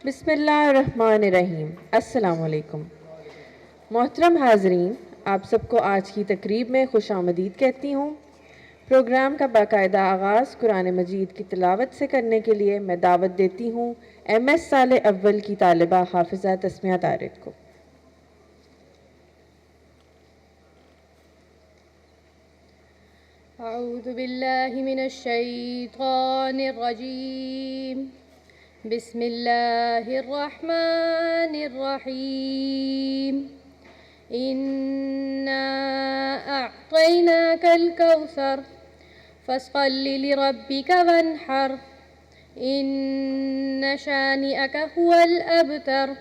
बिस्मिल्लाहिर्रहमानिर्रहीम। अस्सलाम वालेकुम। मोहतरम हाज़रीन, आप सबको आज की तकरीब में खुश आमदीद कहती हूँ। प्रोग्राम का बाकायदा आगाज़ कुरान मजीद की तिलावत से करने के लिए मैं दावत देती हूँ MS साले अव्वल की तालिबा हाफिज़ा तस्मिया तारिक को। अऊज़ु बिल्लाहि मिनश शैतानिर रजीम। बिस्मिल्लाहिर रहमानिर रहीम। इन्ना अअतैनाकल कौसर फस्सल्लि लिरब्बिका वन्हर इन्न शानिअक हुवल अबतर।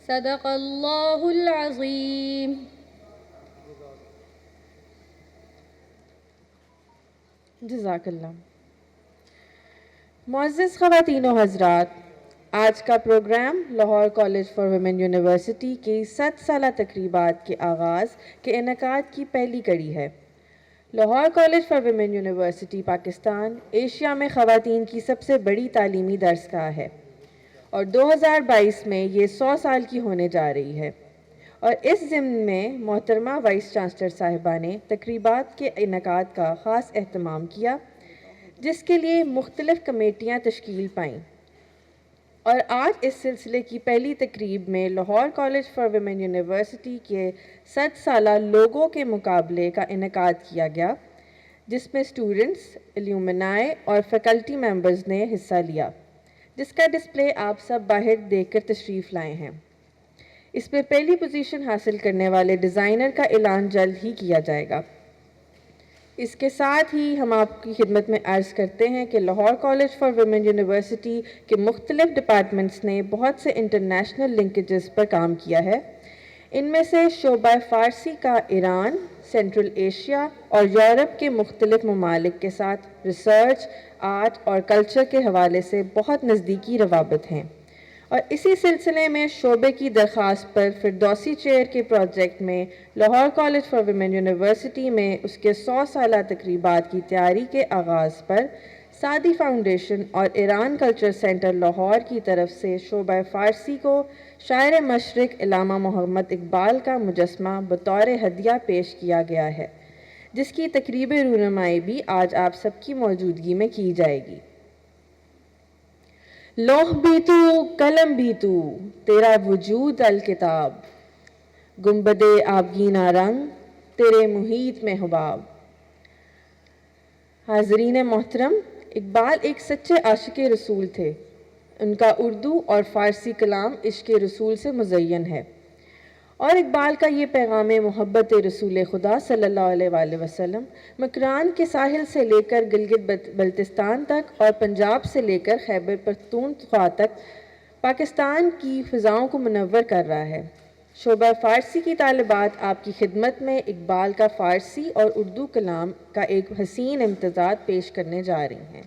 सदक़ल्लाहुल अज़ीम। जज़ाकल्लाह। मुअज़्ज़िज़ ख़वातीन व हज़रात, आज का program Lahore college for women university की 7 साला तकरीबात के आगाज़ के इनेकाद की पहली कड़ी है। Lahore college for women university Pakistan Asia में ख़वातीन की सबसे बड़ी तालीमी दरसगाह है और 2022 में ये 100 साल की होने जा रही है। और इस ज़िम्न में मोहतरमा वाइस चांसलर साहिबा ने तकरीबात के इनेकाद का ख़ास एहतमाम किया, जिसके लिए मुख्तलिफ़ कमेटियाँ तश्कील पाईं। और आज इस सिलसिले की पहली तकरीब में Lahore college for women university के 7 साला लोगों के मुकाबले का इनेकाद किया गया, जिसमें स्टूडेंट्स, इल्यूमिनाई और फैकल्टी मेंबर्स ने हिस्सा लिया, जिसका डिस्प्ले आप सब बाहर देखकर तशरीफ़ लाए हैं। इसमें पहली पोजीशन हासिल करने वाले डिज़ाइनर का ऐलान जल्द ही किया जाएगा। इसके साथ ही हम आपकी खिदमत में अर्ज़ करते हैं कि Lahore college for women university के मुख्तलिफ़ डिपार्टमेंट्स ने बहुत से इंटरनेशनल लिंकेजेस पर काम किया है। इनमें से शोबा फ़ारसी का ईरान, सेंट्रल एशिया और यूरोप के मुख्तलिफ़ ममालिक के साथ रिसर्च, आर्ट और कल्चर के हवाले से बहुत नज़दीकी रवाबत हैं। और इसी सिलसिले में शोबे की दरख्वास्त पर फिरदौसी चेयर के प्रोजेक्ट में Lahore college for women university में उसके 100 साला तकरीबात की तैयारी के आगाज़ पर सादी फाउंडेशन और ईरान कल्चर सेंटर लाहौर की तरफ से शोबा फ़ारसी को शायर मशरिक़ इल्लामा मोहम्मद इकबाल का मुजस्मा बतौर हदिया पेश किया गया है, जिसकी तकरीब रूनुमाई भी आज आप सबकी मौजूदगी में की जाएगी। लौह भी तू, कलम भी तू, तेरा वजूद अल किताब, गुंबदे आबगीना रंग, तेरे मुहीत में हुबाब। हाज़रीन मोहतरम, इकबाल एक सच्चे आशिक़ रसूल थे। उनका उर्दू और फ़ारसी कलाम इश्क़ रसूल से मुज़य्यन है और इकबाल का ये पैगाम मोहब्बत रसूल खुदा सल्लल्लाहु अलैहि वसल्लम मकरान के साहिल से लेकर गिलगित बल्तिस्तान तक और पंजाब से लेकर खैबर पख्तूनख्वा तक पाकिस्तान की फ़िज़ाओं को मुनव्वर कर रहा है। शोबा फ़ारसी की तालिबात आपकी खिदमत में इकबाल का फ़ारसी और उर्दू कलाम का एक हसीन इम्तिज़ाज पेश करने जा रही हैं।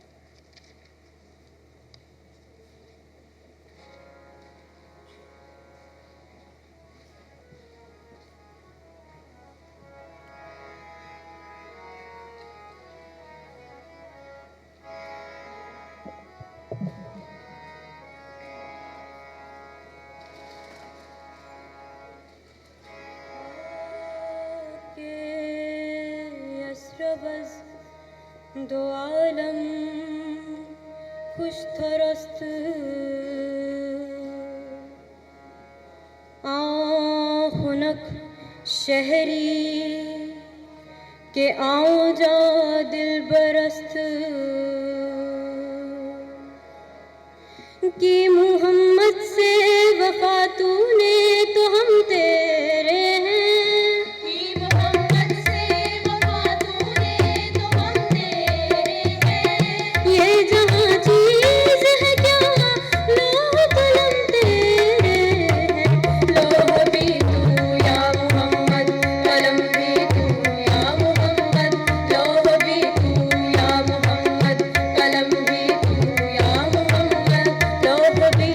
दो आलम खुश थरस्त खुनक शहरी के आओ जा दिल बरस्त कि मोहम्मद से वफा तूने तो हम तेरे हैं। भी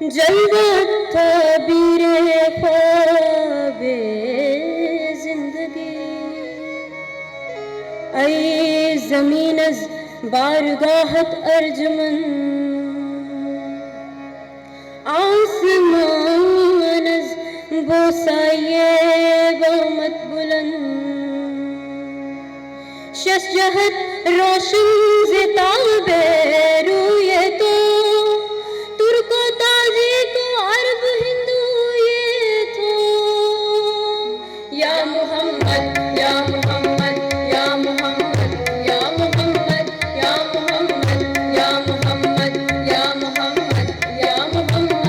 जलवा ताबीरे ख्वाबे जिंदगी ऐ ज़मीनज़ बारगाहत अर्जमन आसमानज़ बोसाये बामत बुलंद शशजहत रोशन ज़िताबे रूये तो तुर्को ताजी को अरब हिंदू ये तो या मोहम्मद या मोहम्मद या मोहम्मद या मोहम्मद या मोहम्मद या मोहम्मद या मोहम्मद या मोहम्मद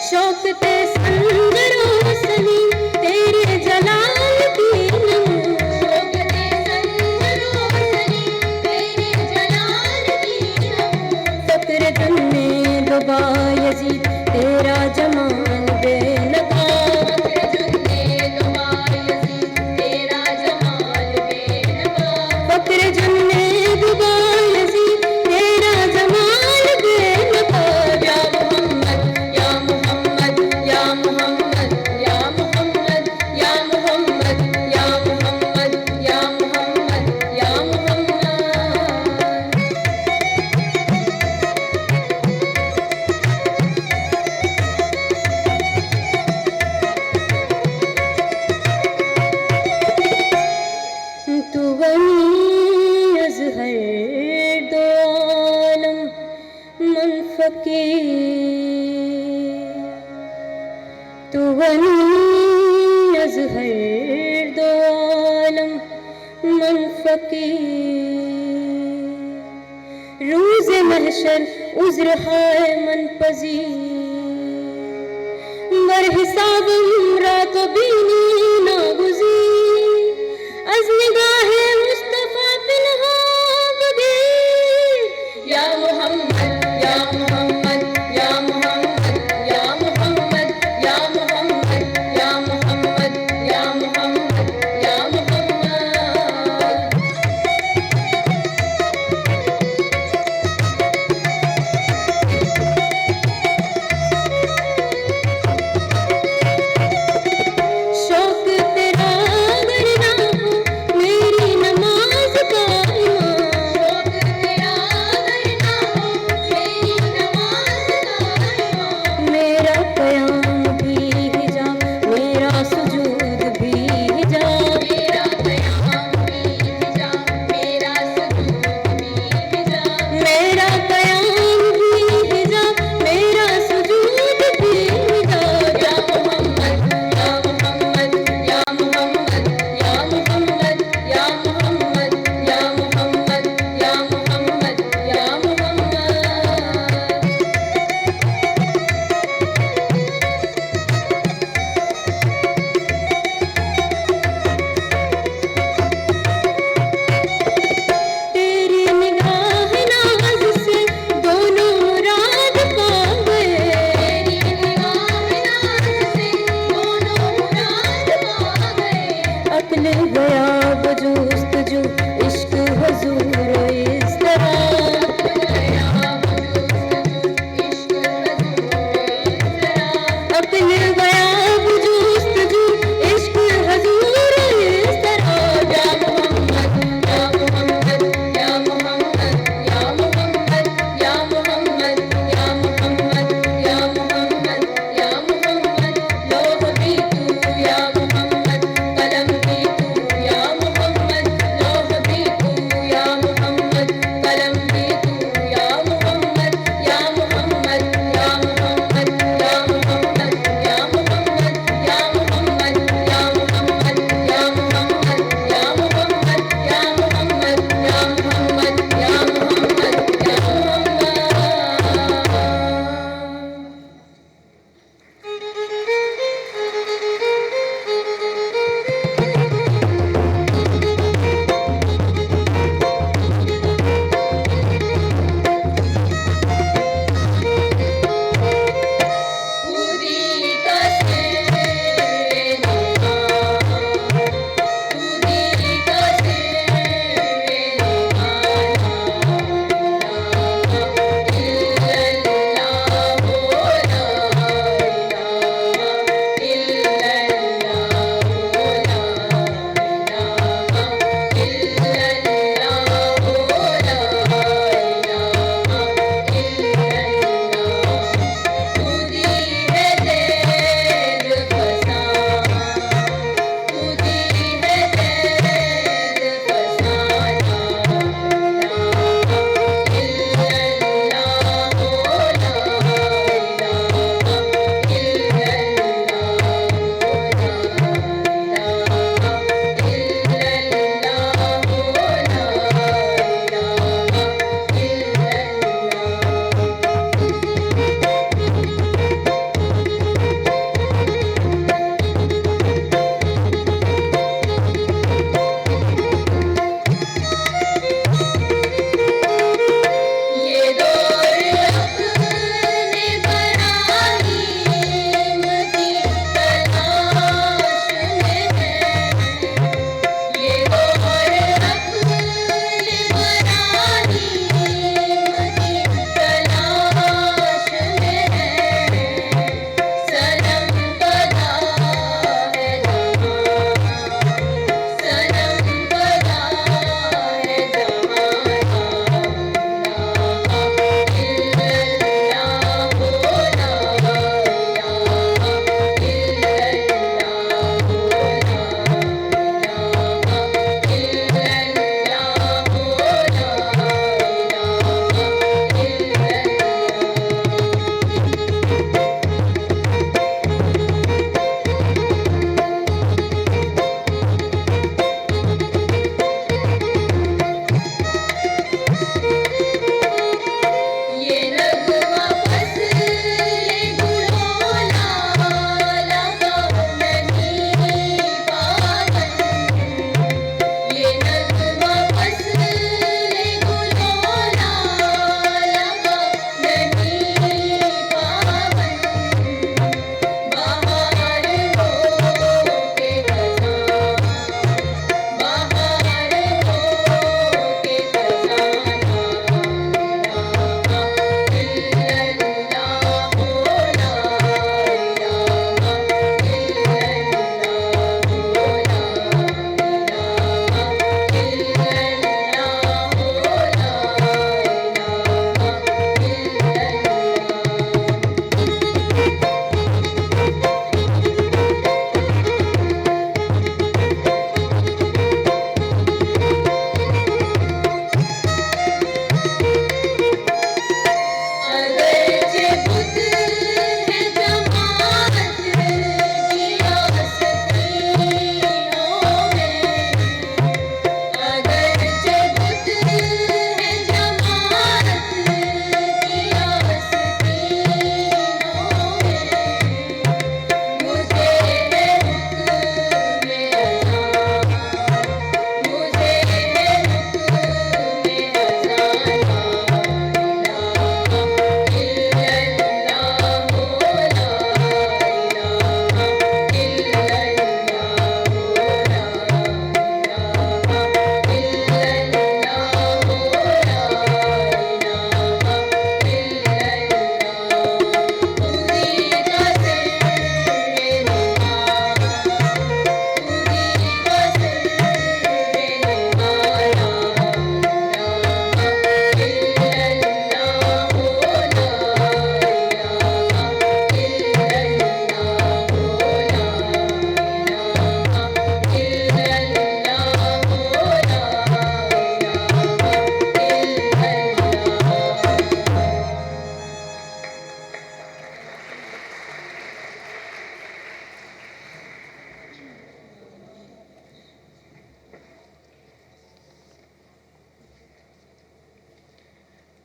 शौकते संगरो सनी तेरे जलाल की नमो शौकते संगरो सनी तेरे जलाल की नमो फक्र जन्ने दुबा यजीद तेरा जमाल बेनकाब फक्र जन्ने दुबा यजीद तेरा जमाल बेनकाब फक्र जन्ने दुबा यजीद तेरा जमाल बेनकाब या मोहम्मद या मोहम्मद या मोहम्मद या मोहम्मद या मोहम्मद या मोहम्मद या मोहम्मद तू गनी अज़हर दो आलम मन फकीर तू गनी अज़हर दो आलम मन फकीर रूज़ महशर उज़्र है मन पज़ीर बर हिसाब रात बीनी नागुज़ीर अज़ निगाहे मुस्तफ़ा पिनहां बगीर या मोहम्मद या मोहम्मद या मोहम्मद या मोहम्मद या मोहम्मद या मोहम्मद या मोहम्मद या मोहम्मद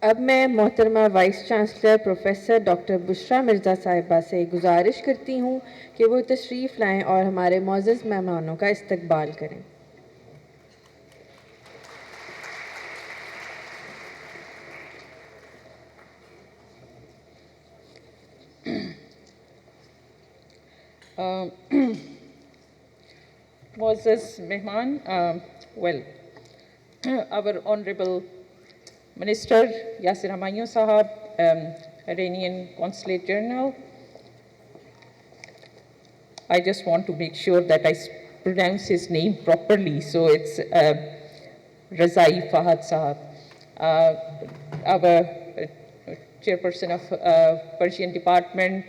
अब मैं मोहतरमा vice chancellor professor doctor Bushra Mirza साहिबा से गुजारिश करती हूँ कि वो तशरीफ़ लाएं और हमारे मोअज़्ज़ज़ मेहमानों का इस्तकबाल करें। Moses Mehman, our Honorable Minister Yasir Hamayoun Sahab, Iranian Consulate General. I just want to make sure that I pronounce his name properly, so it's Razai Fahad Sahab, our Chairperson of Persian Department,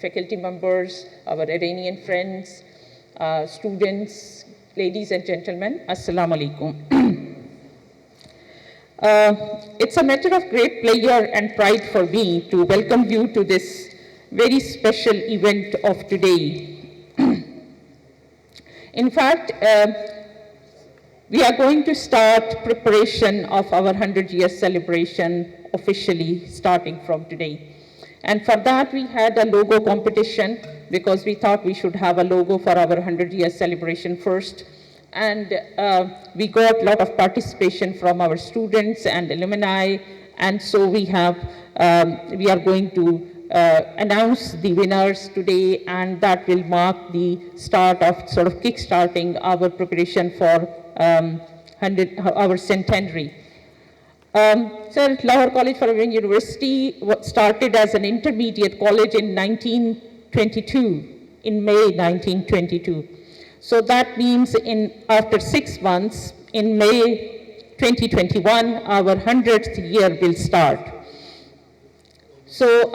faculty members, our Iranian friends, students, ladies and gentlemen, Assalamu alaikum. It's a matter of great pleasure and pride for me to welcome you to this very special event of today. In fact, we are going to start preparation of our 100-year celebration officially starting from today. And for that, we had a logo competition because we thought we should have a logo for our 100-year celebration first. And we got a lot of participation from our students and alumni. And so we are going to announce the winners today, and that will mark the start of sort of kickstarting our preparation for our centenary. Sir, Lahore College for Women University started as an intermediate college in 1922, in May 1922. So that means after 6 months, in May 2021, our 100th year will start. So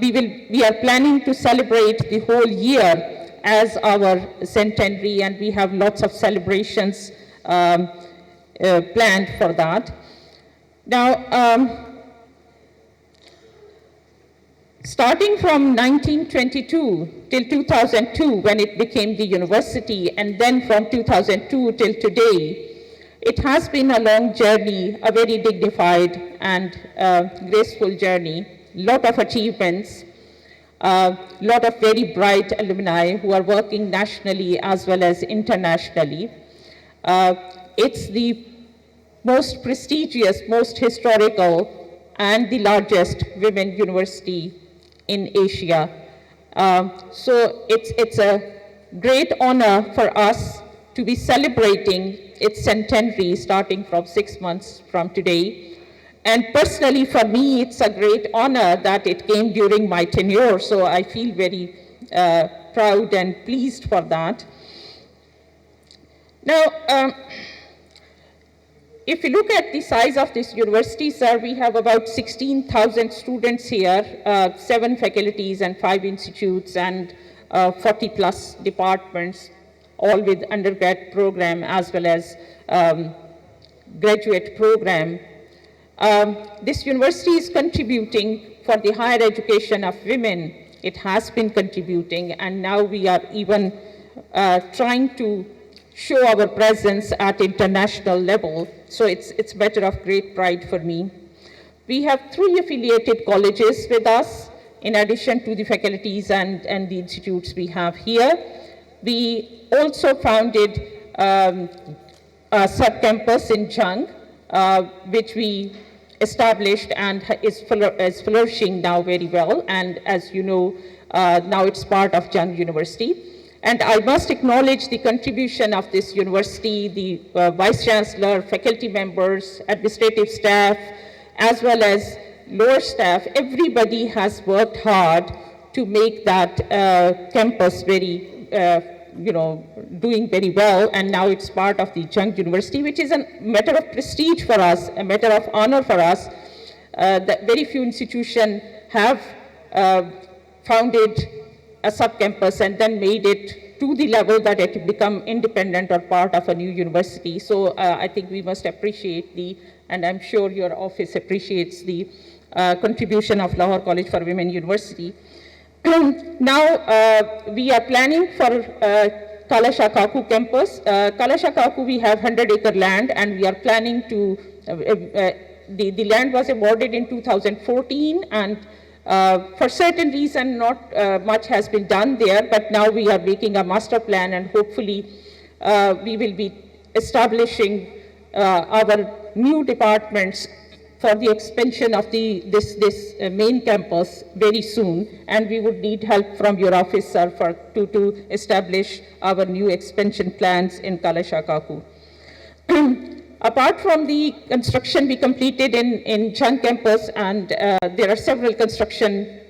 we are planning to celebrate the whole year as our centenary, and we have lots of celebrations planned for that. Now, starting from 1922 till 2002, when it became the university, and then from 2002 till today, it has been a long journey, a very dignified and graceful journey, lot of achievements, lot of very bright alumni who are working nationally as well as internationally. It's the most prestigious, most historical, and the largest women university in Asia. So it's a great honor for us to be celebrating its centenary starting from 6 months from today. And personally for me, it's a great honor that it came during my tenure, so I feel very proud and pleased for that. Now, if you look at the size of this university, sir, we have about 16,000 students here, 7 faculties and 5 institutes, and 40 plus departments, all with undergrad program as well as graduate program. This university is contributing for the higher education of women. It has been contributing, and now we are even trying to show our presence at international level. So it's a matter of great pride for me. We have 3 affiliated colleges with us, in addition to the faculties and the institutes we have here. We also founded a sub-campus in Jung, which we established and is flourishing now very well. And as you know, now it's part of Jung University. And I must acknowledge the contribution of this university, the Vice Chancellor, faculty members, administrative staff, as well as lower staff. Everybody has worked hard to make that campus very, doing very well. And now it's part of the Jung University, which is a matter of prestige for us, a matter of honor for us. That very few institutions have founded a sub-campus and then made it to the level that it become independent or part of a new university. So I think we must appreciate and I'm sure your office appreciates the contribution of Lahore College for Women University. Now we are planning for Kala Shah Kaku campus. Kala Shah Kaku, we have 100-acre land, and we are planning to the land was awarded in 2014, and for certain reason, not much has been done there, but now we are making a master plan, and hopefully we will be establishing our new departments for the expansion of this main campus very soon, and we would need help from your office, sir, to establish our new expansion plans in Kalashakaku. Apart from the construction we completed in Chang campus, and there are several construction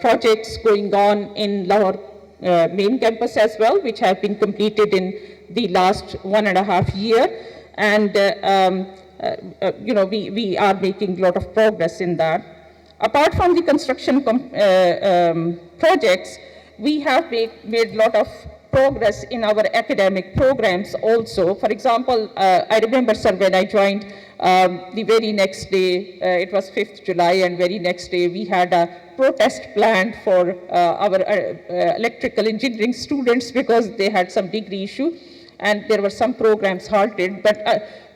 projects going on in Lahore main campus as well, which have been completed in the last 1.5 years. And we are making a lot of progress in that. Apart from the construction projects, we have made a lot of progress in our academic programs also. For example, I remember, sir, when I joined, the very next day, it was 5th July, and very next day we had a protest planned for our electrical engineering students because they had some degree issue, and there were some programs halted. But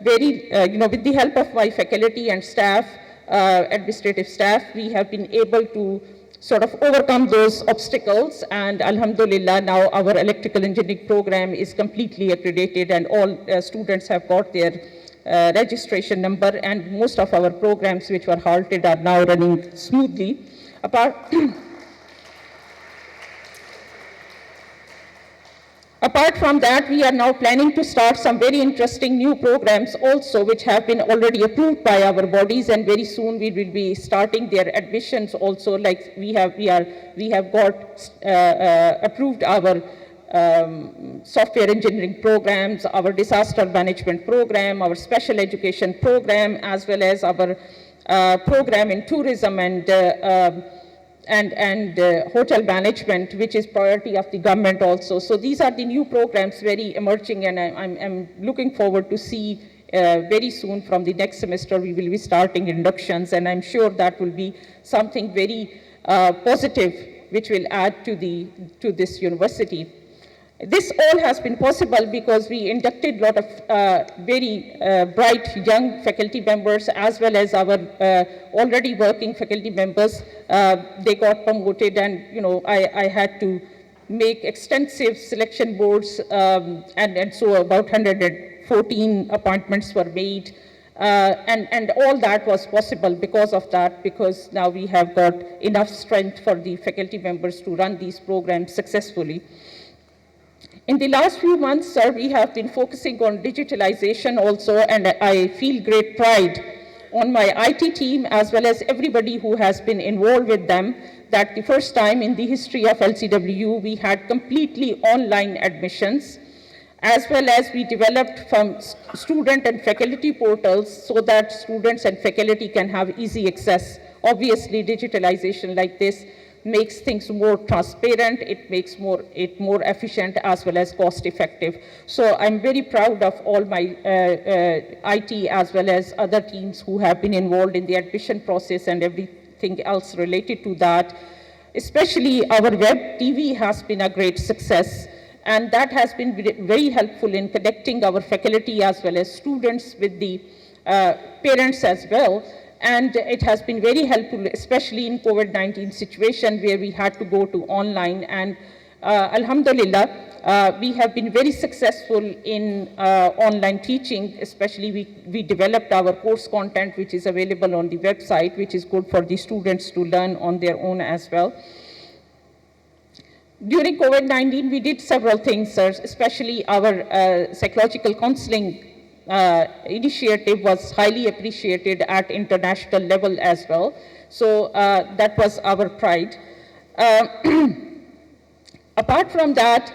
with the help of my faculty and staff, administrative staff, we have been able to sort of overcome those obstacles, and alhamdulillah, now our electrical engineering program is completely accredited, and all students have got their registration number, and most of our programs which were halted are now running smoothly. Apart from that, we are now planning to start some very interesting new programs also, which have been already approved by our bodies, and very soon we will be starting their admissions also. Like we have got approved our software engineering programs, our disaster management program, our special education program, as well as our program in tourism and hotel management, which is priority of the government also. So these are the new programs, very emerging, and I'm looking forward to see very soon from the next semester we will be starting inductions, and I'm sure that will be something very positive which will add to this university. This all has been possible because we inducted a lot of very bright young faculty members, as well as our already working faculty members. They got promoted, and I had to make extensive selection boards, and so about 114 appointments were made. And all that was possible because of that, because now we have got enough strength for the faculty members to run these programs successfully. In the last few months, sir, we have been focusing on digitalization also, and I feel great pride on my IT team as well as everybody who has been involved with them, that the first time in the history of LCW, we had completely online admissions, as well as we developed from student and faculty portals so that students and faculty can have easy access. Obviously, digitalization like this makes things more transparent, it makes it more efficient as well as cost effective. So I'm very proud of all my IT as well as other teams who have been involved in the admission process and everything else related to that. Especially our web TV has been a great success, and that has been very helpful in connecting our faculty as well as students with the parents as well. And it has been very helpful, especially in COVID-19 situation where we had to go to online. And alhamdulillah, we have been very successful in online teaching. Especially we developed our course content, which is available on the website, which is good for the students to learn on their own as well. During COVID-19, we did several things, sir, especially our psychological counseling initiative was highly appreciated at international level as well. So that was our pride. Apart from that,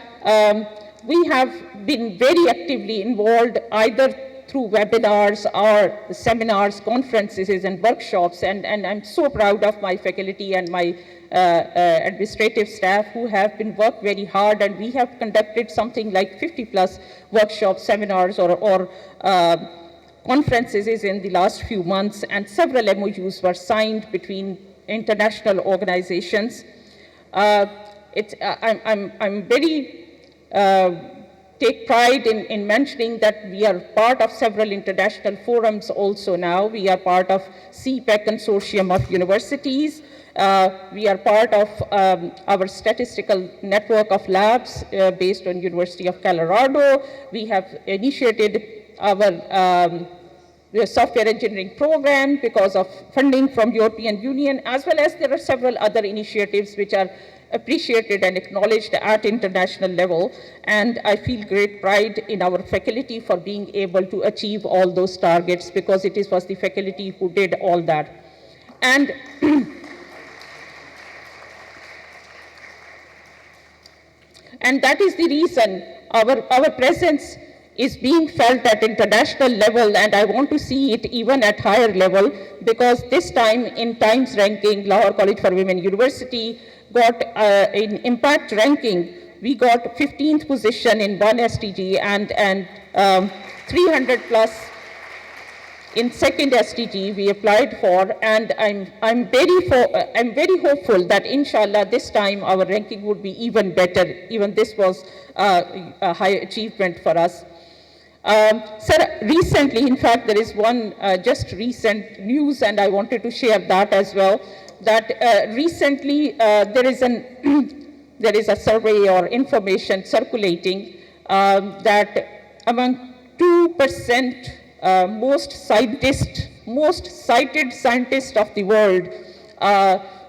we have been very actively involved either through webinars or seminars, conferences, and workshops, and I'm so proud of my faculty and my administrative staff who have been worked very hard, and we have conducted something like 50 plus workshops, seminars, or conferences in the last few months, and several MOUs were signed between international organizations. I'm very take pride in mentioning that we are part of several international forums also now. We are part of CPEC Consortium of Universities. We are part of our statistical network of labs based on University of Colorado. We have initiated our the software engineering program because of funding from European Union, as well as there are several other initiatives which are appreciated and acknowledged at international level. And I feel great pride in our faculty for being able to achieve all those targets, because it was the faculty who did all that. And and that is the reason our presence is being felt at international level, and I want to see it even at higher level, because this time in Times ranking, Lahore College for Women University got in impact ranking, we got 15th position in one SDG and 300 plus in second SDG we applied for, and I'm very hopeful that inshallah this time our ranking would be even better. Even this was a high achievement for us. Sir, recently, in fact, there is one just recent news, and I wanted to share that as well, that recently there is a survey or information circulating that among 2% most cited scientists of the world,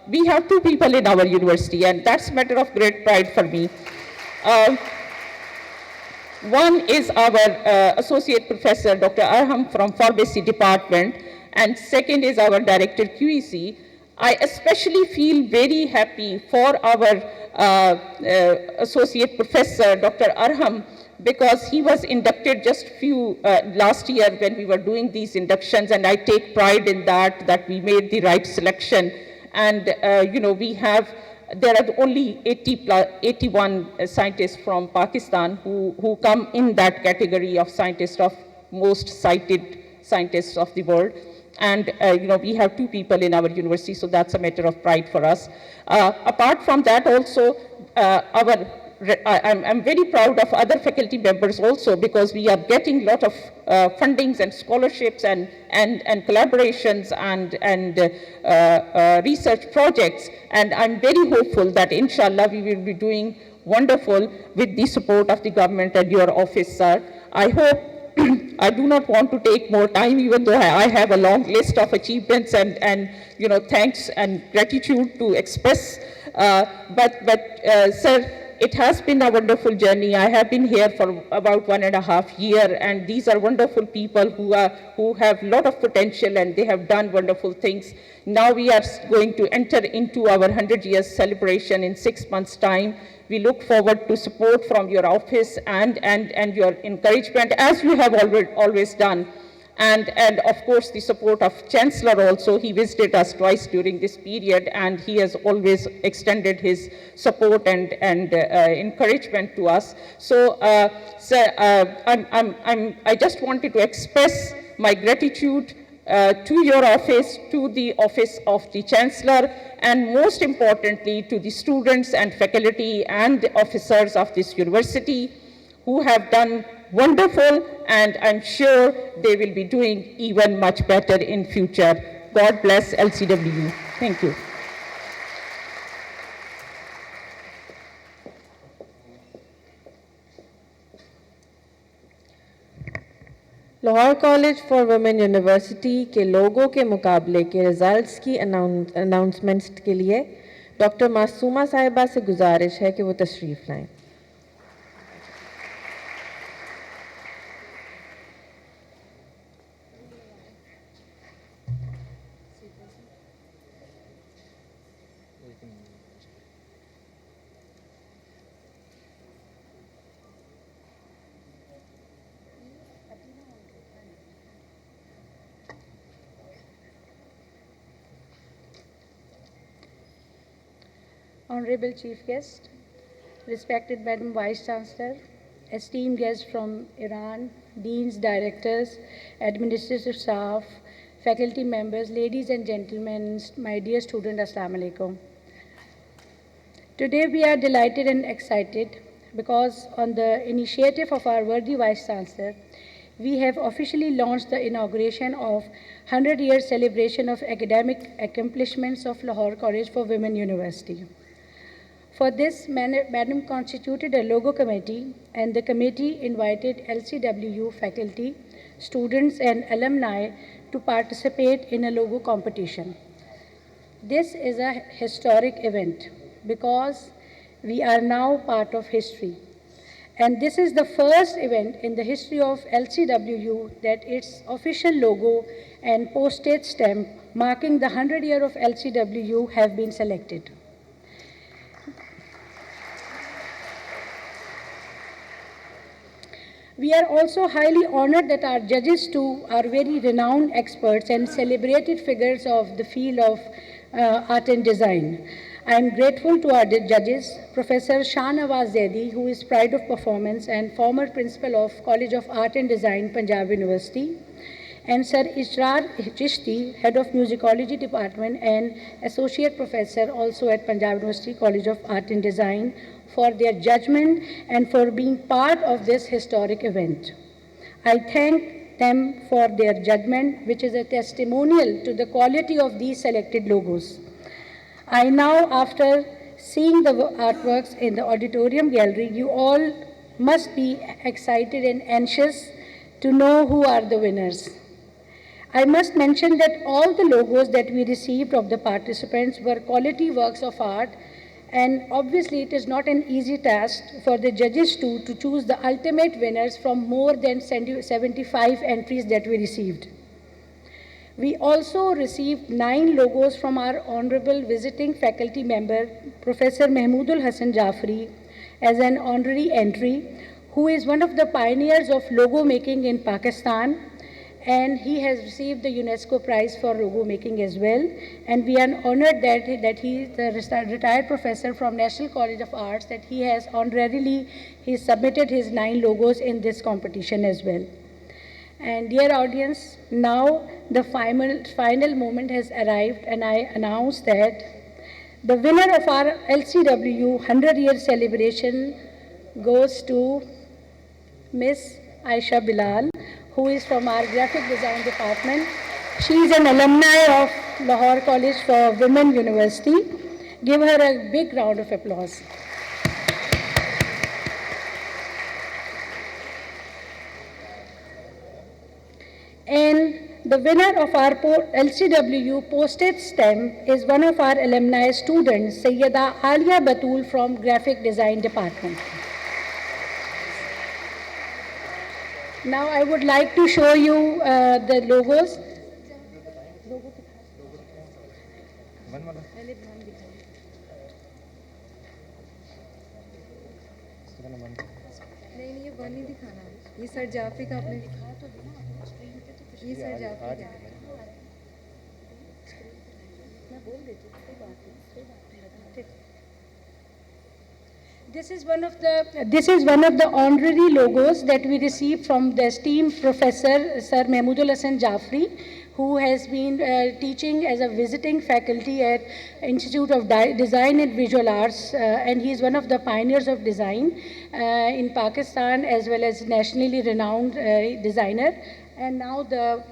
we have 2 people in our university, and that's a matter of great pride for me. One is our Associate Professor, Dr. Arham from Pharmacy Department, and second is our Director QEC. I especially feel very happy for our Associate Professor, Dr. Arham, because he was inducted just last year when we were doing these inductions, and I take pride in that we made the right selection. And there are only 81 scientists from Pakistan who come in that category of scientists, of most cited scientists of the world. And we have 2 people in our university, so that's a matter of pride for us. Apart from that also, I'm very proud of other faculty members also, because we are getting a lot of fundings and scholarships and collaborations and research projects. And I'm very hopeful that inshallah we will be doing wonderful with the support of the government and your office, sir. I hope I do not want to take more time, even though I have a long list of achievements and thanks and gratitude to express. Sir, it has been a wonderful journey. I have been here for about 1.5 years, and these are wonderful people who have a lot of potential, and they have done wonderful things. Now we are going to enter into our 100 years celebration in 6 months' time. We look forward to support from your office and your encouragement, as you have always done. And of course, the support of Chancellor also. He visited us twice during this period, and he has always extended his support and encouragement to us. So, sir, I just wanted to express my gratitude to your office, to the office of the Chancellor, and most importantly, to the students and faculty and officers of this university who have done wonderful, and I'm sure they will be doing even much better in future. God bless LCW. Thank you. Lahore college for women university के लोगों के मुकाबले के results की announcements के लिए doctor Masuma साहिबा से गुजारिश है कि वो तशरीफ़ लाएं. Honorable Chief Guest, respected Madam Vice Chancellor, esteemed guests from Iran, deans, directors, administrative staff, faculty members, ladies and gentlemen, my dear student, Assalamu alaikum. Today we are delighted and excited because on the initiative of our worthy Vice Chancellor, we have officially launched the inauguration of 100-year celebration of academic accomplishments of Lahore College for Women University. For this, Madam constituted a logo committee, and the committee invited LCWU faculty, students, and alumni to participate in a logo competition. This is a historic event because we are now part of history. And this is the first event in the history of LCWU that its official logo and postage stamp marking the 100 year of LCWU have been selected. We are also highly honored that our judges too are very renowned experts and celebrated figures of the field of art and design. I am grateful to our judges, Professor Shahnawaz Zaidi, who is pride of performance and former principal of College of Art and Design, Punjab University, and Sir Ishrar Chishti, head of musicology department and associate professor also at Punjab University College of Art and Design, for their judgment and for being part of this historic event. I thank them for their judgment, which is a testimonial to the quality of these selected logos. I now, after seeing the artworks in the auditorium gallery, you all must be excited and anxious to know who are the winners. I must mention that all the logos that we received of the participants were quality works of art, and obviously it is not an easy task for the judges to choose the ultimate winners from more than 75 entries that we received. We also received 9 logos from our honorable visiting faculty member, Professor Mahmoodul Hassan Jafri, as an honorary entry, who is one of the pioneers of logo making in Pakistan, and he has received the UNESCO prize for logo making as well. And we are honored that he is the retired professor from National College of Arts, that he has honorarily submitted his 9 logos in this competition as well. And dear audience, now the final moment has arrived, and I announce that the winner of our LCWU 100-year celebration goes to Miss Aisha Bilal, who is from our graphic design department. She is an alumni of Lahore College for Women University. Give her a big round of applause. And the winner of our LCWU postage stamp is one of our alumni students, Sayyida Alia Batul from Graphic Design Department. Now I would like to show you the logos. नहीं ये one ही दिखाना है, ये sir Jafri का आपने ये sir Jafri का This is one of the honorary logos that we received from the esteemed Professor Sir Mahmoodul Hassan Jafri, who has been teaching as a visiting faculty at Institute of Design and Visual Arts, and he is one of the pioneers of design in Pakistan as well as nationally renowned designer. And now the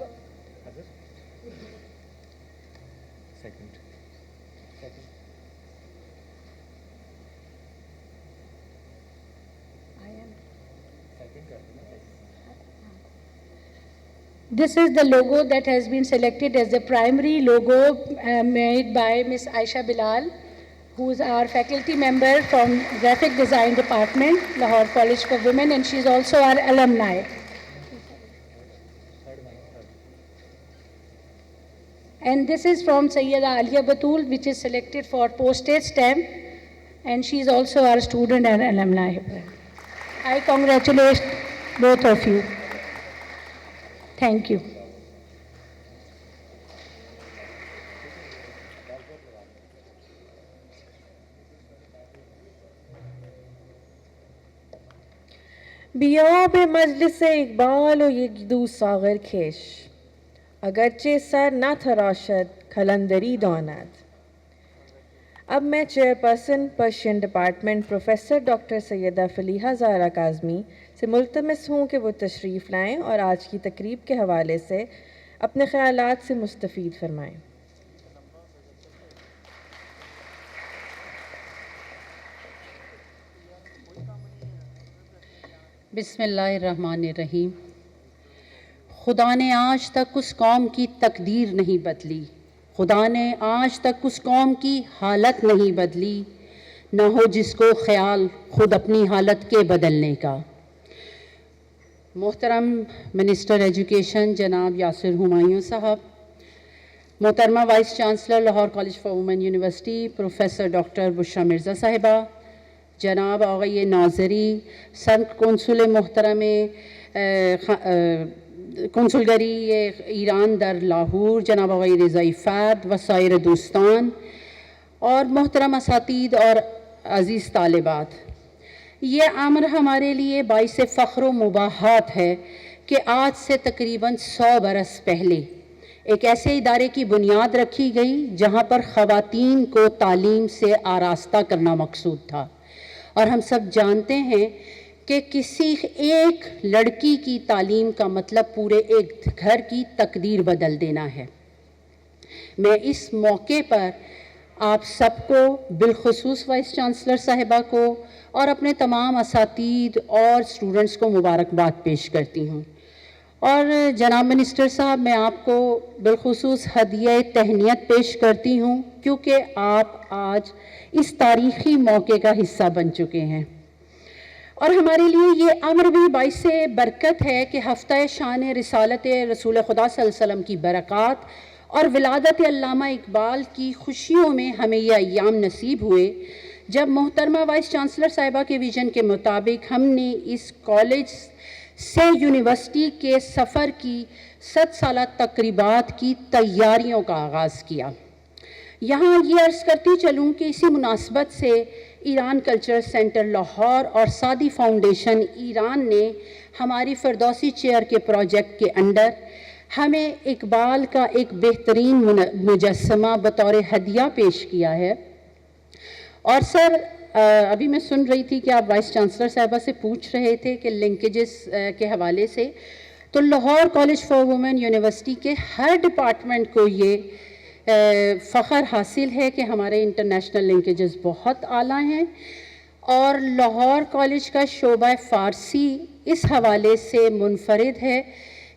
This is the logo that has been selected as the primary logo made by Ms. Aisha Bilal, who is our faculty member from Graphic Design Department, Lahore College for Women, and she is also our alumni. And this is from Sayyida Alia Batul, which is selected for postage stamp, and she is also our student and alumni. I congratulate both of you. Thank you. बियाब मजलिस इकबाल व यकदू सागर खेश अगरचे sir न थराशद खलंदरी दानद अब मैं chairperson Persian department professor doctor Syeda Faliha Zahra Kazmi से मुल्तमस हूँ कि वो तशरीफ़ लाएँ और आज की तकरीब के हवाले से अपने ख़यालात से मुस्तफ़ीद फरमाएँ। बिस्मिल्लाहिर्रहमानिर्रहीम। खुदा ने आज तक उस कौम की तकदीर नहीं बदली, खुदा ने आज तक उस कौम की हालत नहीं बदली, न हो जिसको ख्याल खुद अपनी हालत के बदलने का। मोहतरम मिनिस्टर एजुकेशन जनाब यासिर हुमायूं साहब, मोहतरमा vice chancellor Lahore college for women university professor doctor Bushra Mirza साहिबा, जनाब आग़ाई नाज़री संत कौंसुल मोहतरम कौंसुलगरी ईरान दर लाहौर जनाब आग़ाई रज़ाई फ़ैद व साइर दोस्तान और मोहतरम असातीद और अज़ीज़ तालिबात, ये अमर हमारे लिए बाइस फ़ख्र व मुबाहात है कि आज से तकरीबन 100 बरस पहले एक ऐसे इदारे की बुनियाद रखी गई जहाँ पर ख़वातीन को तालीम से आरास्ता करना मकसूद था। और हम सब जानते हैं कि किसी एक लड़की की तालीम का मतलब पूरे एक घर की तकदीर बदल देना है। मैं इस मौके पर आप सबको बिलखुसूस वाइस चांसलर साहिबा को और अपने तमाम असातीद और स्टूडेंट्स को मुबारकबाद पेश करती हूँ। और जनाब मिनिस्टर साहब, मैं आपको बिलखुसूस हदिया तहनीत पेश करती हूँ क्योंकि आप आज इस तारीख़ी मौके का हिस्सा बन चुके हैं। और हमारे लिए ये अमर भी बाइस बरकत है कि हफ्ता शान रिसालत रसूल खुदा सल्लल्लाहु अलैहि वसल्लम की बरक़ात और विलादत अल्लामा इकबाल की खुशियों में हमें ये अय्याम नसीब हुए जब मोहतरमा वाइस चांसलर साहिबा के विज़न के मुताबिक हमने इस कॉलेज से यूनिवर्सिटी के सफ़र की 7 साला तकरीबात की तैयारियों का आगाज़ किया। यहाँ ये अर्ज़ करती चलूँ कि इसी मुनासबत से ईरान कल्चर सेंटर लाहौर और सादी फाउंडेशन ईरान ने हमारी फ़िरदौसी चेयर के प्रोजेक्ट के अंडर हमें इकबाल का एक बेहतरीन मुजस्समा बतौर हदिया पेश किया है। और सर, अभी मैं सुन रही थी कि आप वाइस चांसलर साहिबा से पूछ रहे थे कि लिंकेजेस के हवाले से, तो Lahore college for women university के हर डिपार्टमेंट को ये फ़ख्र हासिल है कि हमारे इंटरनेशनल लिंकेजेस बहुत आला हैं। और लाहौर कॉलेज का शोबा फ़ारसी इस हवाले से मुनफरिद है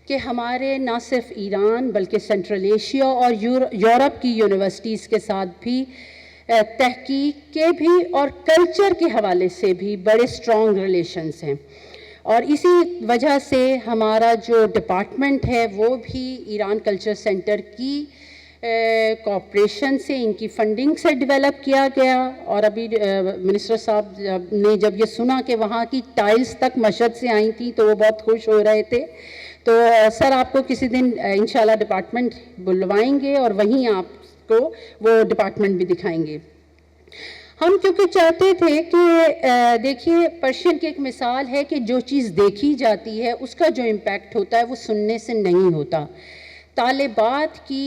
कि हमारे ना सिर्फ ईरान बल्कि सेंट्रल एशिया और यूरोप की यूनिवर्सिटीज़ के साथ भी तहकीक के भी और कल्चर के हवाले से भी बड़े स्ट्रॉन्ग रिलेशंस हैं। और इसी वजह से हमारा जो डिपार्टमेंट है वो भी ईरान कल्चर सेंटर की कॉपरेशन से, इनकी फंडिंग से डेवलप किया गया। और अभी मिनिस्टर साहब ने जब ये सुना कि वहाँ की टाइल्स तक मशहद से आई थी तो वो बहुत खुश हो रहे थे। तो सर, आपको किसी दिन इंशाल्लाह डिपार्टमेंट बुलवाएंगे और वहीं आपको वो डिपार्टमेंट भी दिखाएंगे। हम क्योंकि चाहते थे कि देखिए, पर्शियन की एक मिसाल है कि जो चीज़ देखी जाती है उसका जो इम्पैक्ट होता है वो सुनने से नहीं होता। तालिबात की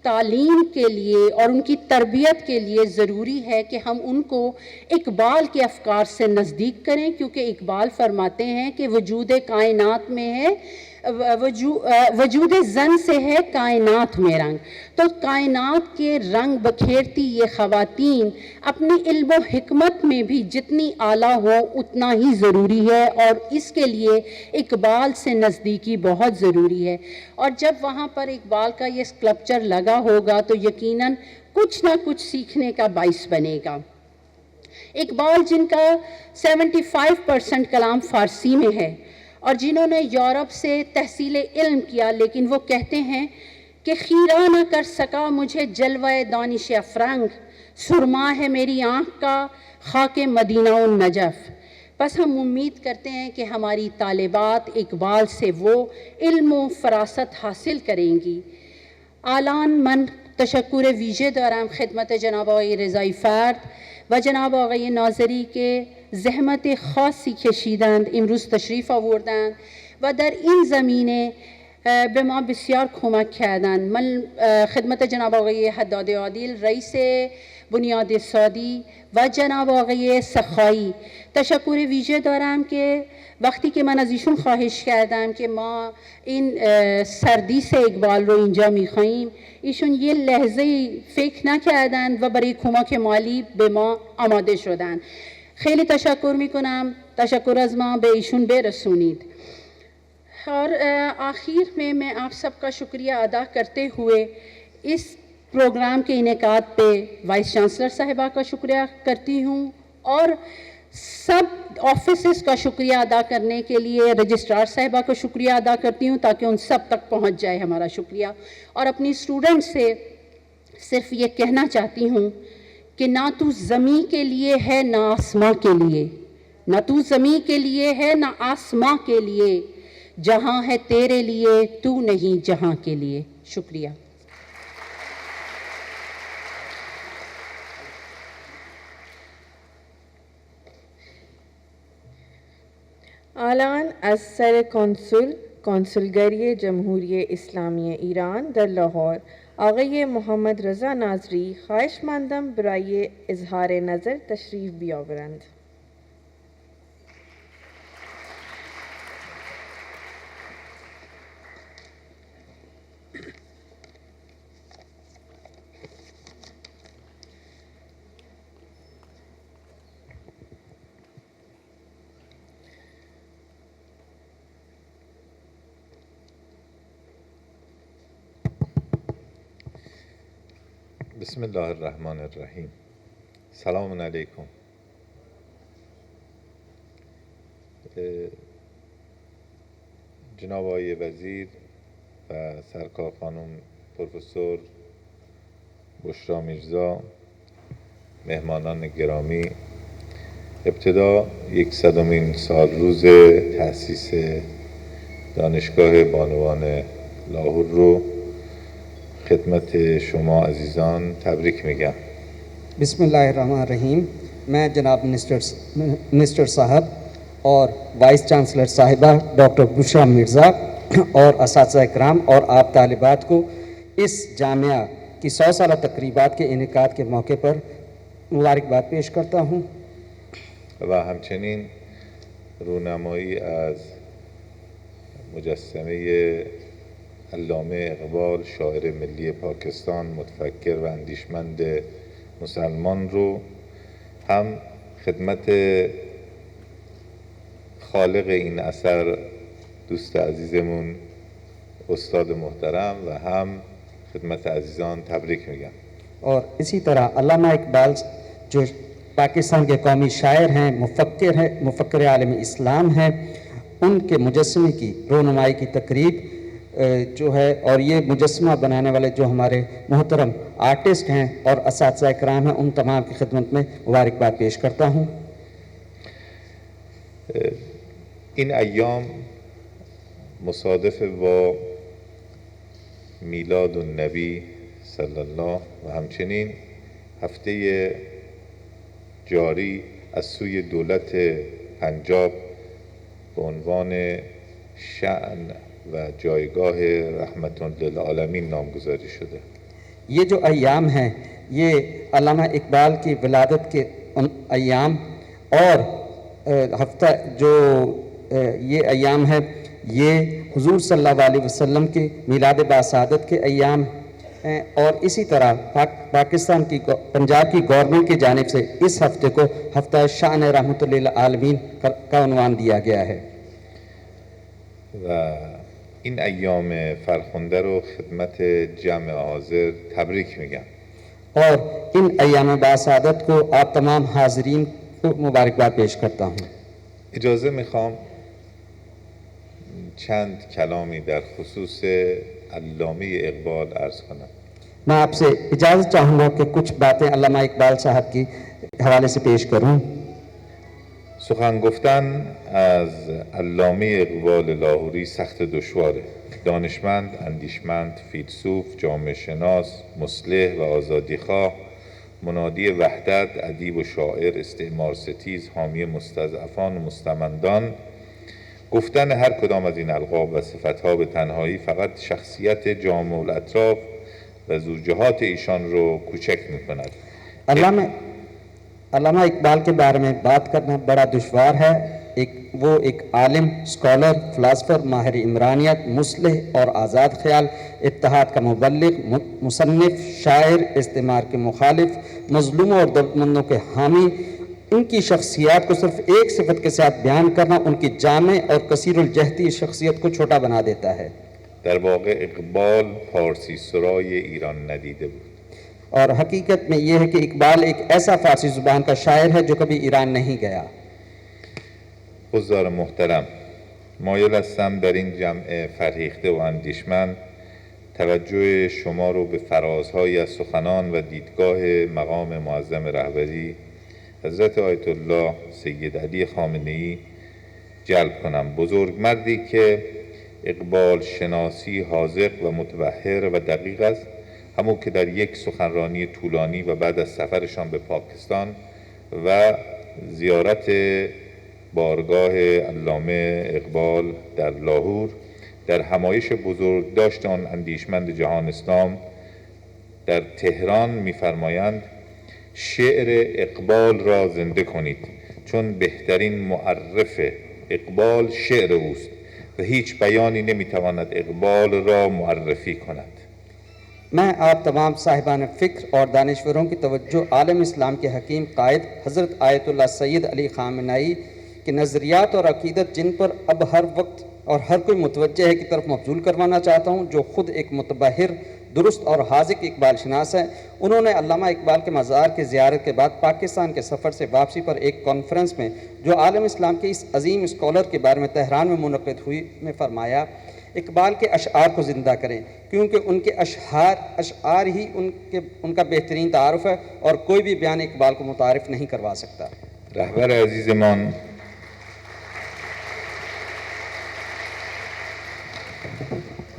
तालीम के लिए और उनकी तरबियत के लिए ज़रूरी है कि हम उनको इकबाल के अफ़कार से नज़दीक करें, क्योंकि इकबाल फरमाते हैं कि वजूद कायनात में है, वजूद ज़न से है कायनात में रंग। तो कायनात के रंग बखेरती ये ख़वातीन अपनी इल्म व हिकमत में भी जितनी आला हो उतना ही ज़रूरी है, और इसके लिए इकबाल से नज़दीकी बहुत ज़रूरी है। और जब वहाँ पर इकबाल का ये स्कल्पचर लगा होगा तो यकीनन कुछ ना कुछ सीखने का बाइस बनेगा। इकबाल, जिनका 75% कलाम फ़ारसी में है और जिन्होंने यूरोप से तहसील इल्म किया, लेकिन वो कहते हैं कि खीरा न कर सका मुझे जलवाए दानिश अफरंग, सुरमा है मेरी आँख का खाके मदीना व नजफ़। बस हम उम्मीद करते हैं कि हमारी तालिबात इकबाल से वो इल्म व फरासत हासिल करेंगी। आलान मन तशक्कुर वीजे दौरान खिदमत जनाब आग़ाई रज़ाई फ़ैद व जनाब आग़ाई नाज़री के ज़हमत ख़ासी कशीदंद इमरूज़ तशरीफ़ आवुर्दंद व दर इन ज़मीने बेमा बसियार खुमक कردند। من خدمت جناب آقای حداد عادل رئیس بنیاد سادی و جناب آقای سخایی تشکر ویژه دارم که وقتی که من از ایشون خواهش کردم که ما این سردیس اقبال رو اینجا می‌خوایم، ایشون یه لحظه فکر نکردند و برای کمک مالی به ما آماده شدند. خیلی تشکر میکنم، تشکر از ما به ایشون برسونید. और आखिर में मैं आप सबका शुक्रिया अदा करते हुए इस प्रोग्राम के इनेकाद पे वाइस चांसलर साहिबा का शुक्रिया करती हूँ और सब ऑफिसेस का शुक्रिया अदा करने के लिए रजिस्ट्रार साहिबा का शुक्रिया अदा करती हूँ ताकि उन सब तक पहुँच जाए हमारा शुक्रिया। और अपनी स्टूडेंट से सिर्फ ये कहना चाहती हूँ कि ना तू ज़मीं के लिए है ना आसमां के लिए, ना तू ज़मीं के लिए है ना आसमां के लिए, जहाँ है तेरे लिए तू नहीं जहाँ के लिए। शुक्रिया। आलान از سر کنسولگری جمهوری اسلامی ایران در لاهور آقای محمد رضا ناظری خواهشمندم برای اظهار نظر تشریف بیاورند. بسم الله الرحمن الرحیم. سلام علیکم. جناب آقای وزیر و سرکار خانم پروفسور بشرا میرزا، مهمانان گرامی، ابتدا 100مین سال روز تأسیس دانشگاه بانوان لاهور رو خدمت شما عزیزان تبریک میگم. بسم الله الرحمن الرحیم. मैं जनाब मिनिस्टर साहब और वाइस चांसलर साहिबा डॉक्टर बुशरा मिर्ज़ा और असातिज़ा इकराम और आप तालिबात को इस जामिया की 100 साला तकरीबात के इनेकाद के मौके पर मुबारकबाद पेश करता हूँ و همچنین رونمایی از مجسمه علامه اقبال، شاعر ملی پاکستان، متفکر و اندیشمند مسلمان رو هم خدمت خالق این اثر دوست عزیزمون استاد محترم و هم خدمت عزیزان تبریک میگم. और इसी तरह अल्लामा इकबाल जो पाकिस्तान के कौमी शायर हैं, मुफक्किर आलम इस्लाम हैं, उनके मुजस्समे की रोनुमाई की तकरीब जो है और ये मुजस्समा बनाने वाले जो हमारे मोहतरम आर्टिस्ट हैं और असातिज़ा इकराम हैं, उन तमाम की खिदमत में मुबारकबाद पेश करता हूँ. این ایام مصادف با میلاد النبی صلی الله و همچنین هفته جاری از سوی دولت پنجاب به عنوان شأن و جایگاه رحمت للعالمین نامگذاری شده. ये जो अय्याम हैं ये अल्लामा इकबाल की विलादत के उन अय्याम और हफ्ता जो ये अय्याम है ये हुजूर सल्लल्लाहु अलैहि वसल्लम के मिलाद बासादत के अय्याम हैं और इसी तरह पाकिस्तान की पंजाब की गवर्नमेंट की जानिब से इस हफ्ते को हफ्ता शान रहमत लिल आलमीन का उन्वान दिया गया है. و این ایام فرخنده رو خدمت جمع حاضر تبریک میگم. और इन अय्याम बासादत को आप तमाम हाजरीन को मुबारकबाद पेश करता हूँ. اجازه میخوام چند کلامی در خصوص علامه اقبال عرض کنم. मैं आपसे इजाज़त चाहूँगा कि कुछ बातें अल्लामा इकबाल साहब की हवाले से पेश करूँ. سخن گفتن از علامه اقبال لاهوری سخت دشواره. دانشمند، اندیشمند، فیلسوف، جامعه شناس، مصلح و آزادیخواه، منادی وحدت، ادیب و شاعر، استعمار ستیز، حامی مستضعفان و مستمندان. گفتن هر کدام از این القاب و صفتها به تنهایی فقط شخصیت جامع الاطراف و زوجهات ایشان رو کوچک می‌کند. अल्लामा इकबाल के बारे में बात करना बड़ा दुश्वार है। वो एक आलिम, स्कॉलर, फ़िलासफ़र, माहिर इमरानियत, मुस्लिह और आज़ाद ख़याल, इत्तेहाद का मुबल्लिग, मुसन्निफ़, शायर, इस्तिमार के मुखालिफ, मज़लूमों और दर्दमंदों के हामी। उनकी शख्सियत को सिर्फ एक सिफत के साथ बयान करना उनकी जामे और कसीरुल जहती शख्सियत को छोटा बना देता है। در واقع اقبال فارسی سرای ایران ندیده بود. और हकीकत में ये है कि इकबाल एक ऐसा फ़ारसी ज़ुबान का शायर है जो कभी ईरान नहीं गया। حضار محترم، مایل هستم در این جمع فرهیخته و اندیشمند توجه شما رو به فرازهایی از سخنان و دیدگاه مقام معظم رهبری حضرت آیت الله سید علی خامنه‌ای جلب کنم. بزرگمردی که اقبال شناسی حاذق و متبحر و دقیق است، همون که در یک سخنرانی طولانی و بعد از سفرشان به پاکستان و زیارت بارگاه علامه اقبال در لاهور در همایش بزرگداشت آن اندیشمند جهان اسلام در تهران می‌فرمایند شعر اقبال را زنده کنید، چون بهترین معرف اقبال شعر اوست و هیچ بیانی نمی‌تواند اقبال را معرفی کند. मैं आप तमाम साहिबान फ़िक्र और दानिश्वरों की तवज्जो आलम इस्लाम के हकीम कायद हज़रत आयतुल्लाह सैयद अली ख़ामेनी के नज़रियात और अक़ीदत जिन पर अब हर वक्त और हर कोई मुतवज्जह है की तरफ मबजूल करवाना चाहता हूँ, जो ख़ुद एक मुतबहिर, दुरुस्त और हाज़िक इकबाल शनास है। उन्होंने अल्लामा इकबाल के मज़ार की ज़ियारत के बाद पाकिस्तान के सफ़र से वापसी पर एक कॉन्फ्रेंस में जो आलम इस्लाम के इस अजीम स्कॉलर के बारे में तेहरान में मुनक़िद हुई में फ़रमाया, इकबाल के अशआर को ज़िंदा करें, क्योंकि उनके अशआर ही उनका बेहतरीन तारुफ़ है और कोई भी बयान इकबाल को मुतारिफ़ नहीं करवा सकता।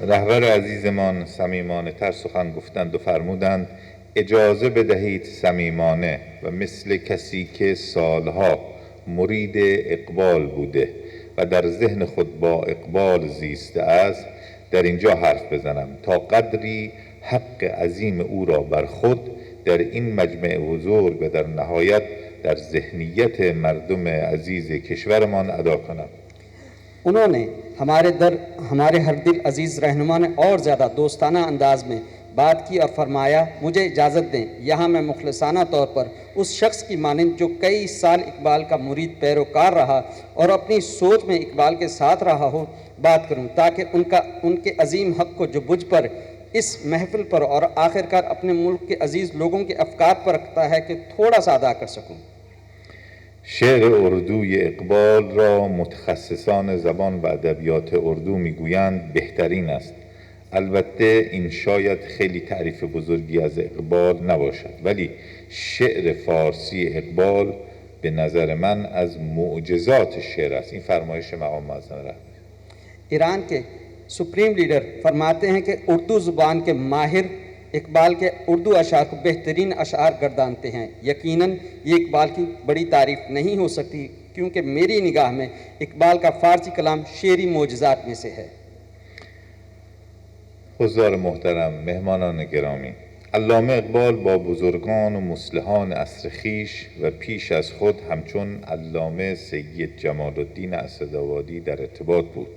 رهبر عزیزمان صمیمانه تر سخن گفتند و فرمودند اجازه بدهید صمیمانه و مثل کسی که سالها مرید اقبال بوده و در ذهن خود با اقبال زیسته است در اینجا حرف بزنم تا قدری حق عظیم او را بر خود در این مجمع بزرگ و در نهایت در ذهنیت مردم عزیز کشورمان ادا کنم. उन्होंने हमारे हर दिल अजीज़ रहनुमा ने और ज़्यादा दोस्ताना अंदाज में बात की और फरमाया, मुझे इजाज़त दें यहाँ मैं मुखलसाना तौर पर उस शख्स की मानिंद जो कई साल इकबाल का मुरीद पैरोकार रहा और अपनी सोच में इकबाल के साथ रहा हो बात करूं, ताकि उनके अजीम हक़ को जो मुझ पर इस महफिल पर और आखिरकार अपने मुल्क के अजीज़ लोगों के अफ़कार पर रखता है कि थोड़ा सा अदा कर सकूं। شعر اردوی اقبال را متخصصان زبان و ادبیات اردو میگویند بهترین است. البته این شاید خیلی تعریف بزرگی از اقبال نباشد، ولی شعر فارسی اقبال به نظر من از معجزات شعر است. این فرمایش مقام معظم رهبری. ईरान के सुप्रीम लीडर फरमाते हैं कि उर्दू ज़ुबान के माहिर इकबाल के उर्दू अशार को बेहतरीन अशार गर्दानते हैं। यकीनन ये इकबाल की बड़ी तारीफ़ नहीं हो सकती, क्योंकि मेरी निगाह में इकबाल का फ़ारसी कलाम शेरी मोजज़ात में से है। حضار محترم، مهمانان گرامی، علامه اقبال با بزرگان و مصلحان عصر خویش و پیش از خود همچون علامه سید جمال الدین اسدآبادی در ارتباط بود،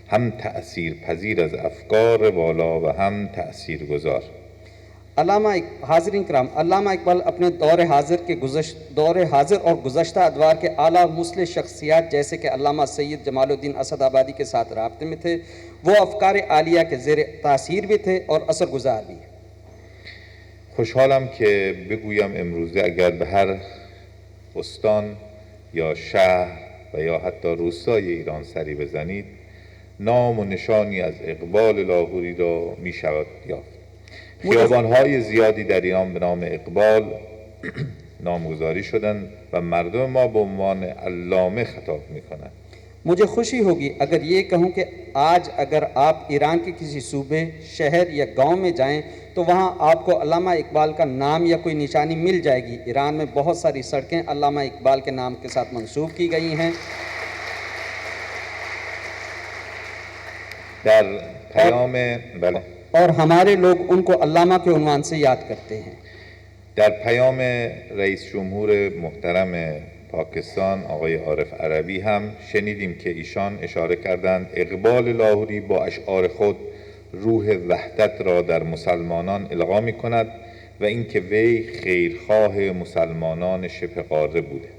هم تأثیر پذیر از افکار والا و هم تأثیر گذار. हाज़रीन कराम, अल्लामा इकबाल अपने दौर हाज़िर और गुज़श्ता अदवार के आला मुस्लिह शख्सियात जैसे कि अल्लामा सैयद जमालुद्दीन असदआबादी के साथ राब्ते में थे। वो अफ़कार आलिया के ज़ेर तासीर भी थे और असरगुज़ार भी। خوشحالم که بگویم امروزه اگر به هر استان یا شهر و یا حتی روستای ایران سری بزنید، نام و نشانی از اقبال لاهوری را می شود یافت. خیابان‌های زیادی در ایران به نام اقبال نامگذاری شدند و مردم ما به عنوان علامه خطاب می‌کنند. मुझे खुशी होगी अगर ये कहूँ कि आज अगर आप ईरान के किसी सूबे, शहर या गांव में जाएं तो वहाँ आपको अल्लामा इकबाल का नाम या कोई निशानी मिल जाएगी। ईरान में बहुत सारी सड़कें अल्लामा इकबाल के नाम के साथ मंसूब की गई हैं। در پیام और हमारे लोग उनको अल्लामा के उन्वान से याद करते हैं। در پیام رئیس جمهور محترم پاکستان آقای عارف عربی هم شنیدیم که ایشان اشاره کردند اقبال لاهوری با اشعار خود روح وحدت را در مسلمانان القا می کند و اینکه وی خیرخواه مسلمانان شبه قاره بوده.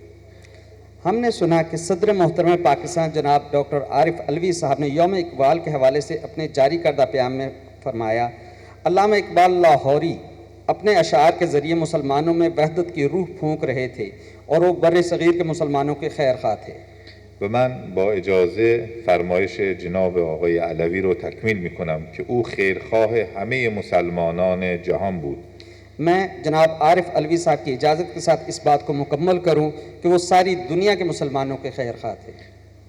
हमने सुना कि सदर मोहतरम पाकिस्तान जनाब डॉक्टर आरिफ अलवी साहब ने यौम इकबाल के हवाले से अपने जारी करदा प्याम में फरमाया, अल्लामा इकबाल लाहौरी अपने अशार के ज़रिए मुसलमानों में वहदत की रूह फूंक रहे थे और वो बर सग़ीर के मुसलमानों के खैर खा थे. و من با اجازه فرمایش جناب آقای علوی رو تکمیل می کنم که او خیرخواه همه مسلمانان جهان بود. मैं जनाब आरिफ अलवी साहब की इजाज़त के साथ इस बात को मुकम्मल करूं कि वो सारी दुनिया के मुसलमानों के खैर खा थे.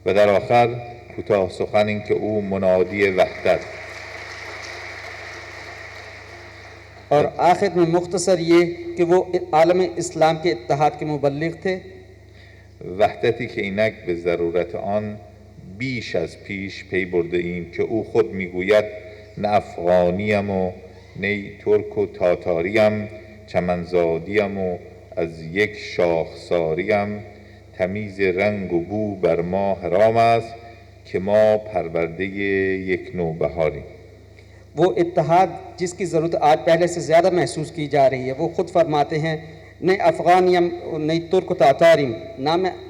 و در آخر کوتاه سخن این که او منادی وحدت और आखिर में मुख्तसर ये कि वो आलम इस्लाम के इत्तेहाद के मुबल्लिग थे. وحدتی که اینک به ضرورت آن بیش از پیش پی برده ایم که او خود میگوید نه افغانیم و نه ترک و تاتاریم، چمنزادیم و از یک شاخساریم، تمیز رنگ و بو بر ما حرام است که ما پرورده یک نوبهاریم. वो इत्तेहाद जिसकी ज़रूरत आज पहले से ज़्यादा महसूस की जा रही है, वो ख़ुद फरमाते हैं न अफ़गानियम न तुर्क तातारिम,